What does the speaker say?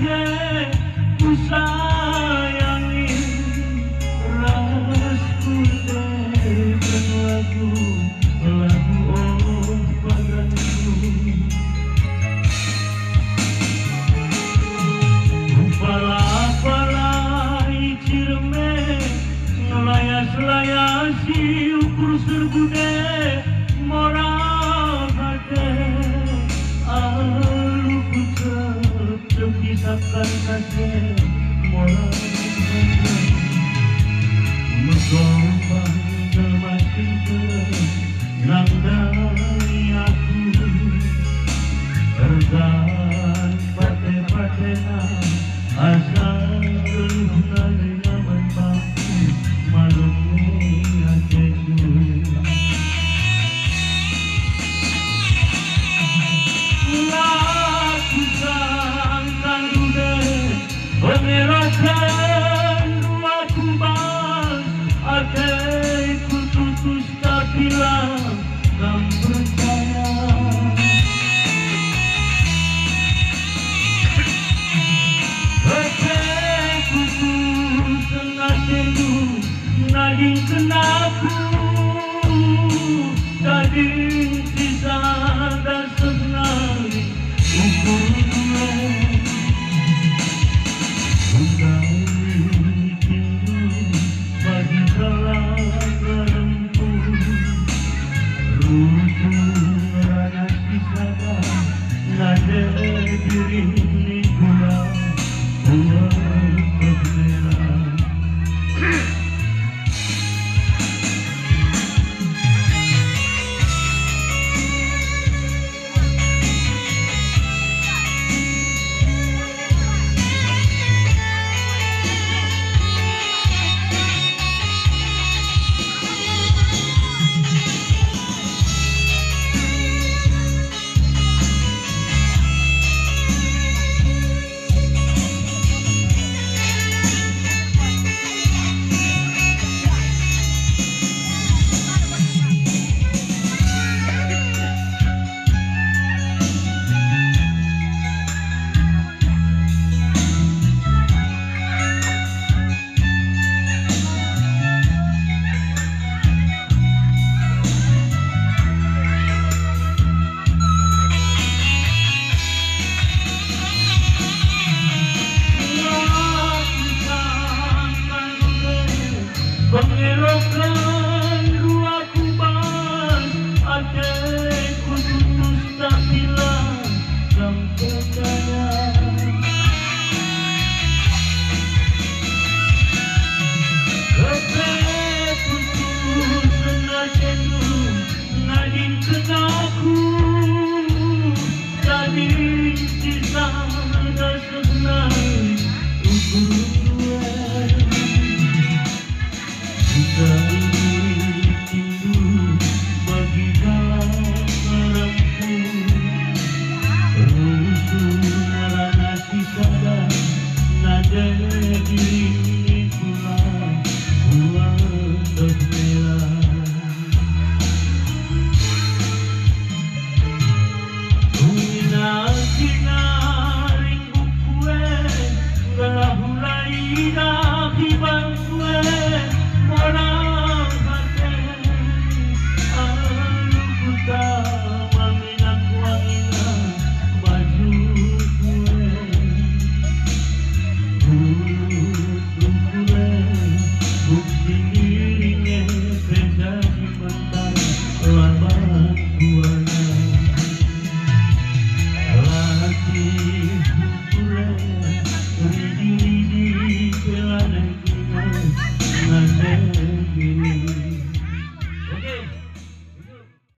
he ku sayangi rasku dengan lagu oh padaku. Pala-pala icirme ngelayas-layasi ukur sergude moral hate alu kucap terpisahkan kasih moral hate megombang semakin nandai aku tergan pate-patena asal geluhan nyaman bangku malumnya jeju laku sangkan dude pengerokan dua kumbang adekku tutus tak bilang kamu percaya. Naging kenaku daging sisa dan sebenarnya ukur gue undang cindu bagi kalang rempuh rusuh rana sisa nade diri ini gula buat berbela. Pengerokan dua kumbang adekku tutus tak bilang kamu percaya. Kepeku tutus senajan naging kenaku daging sisa dan sebenar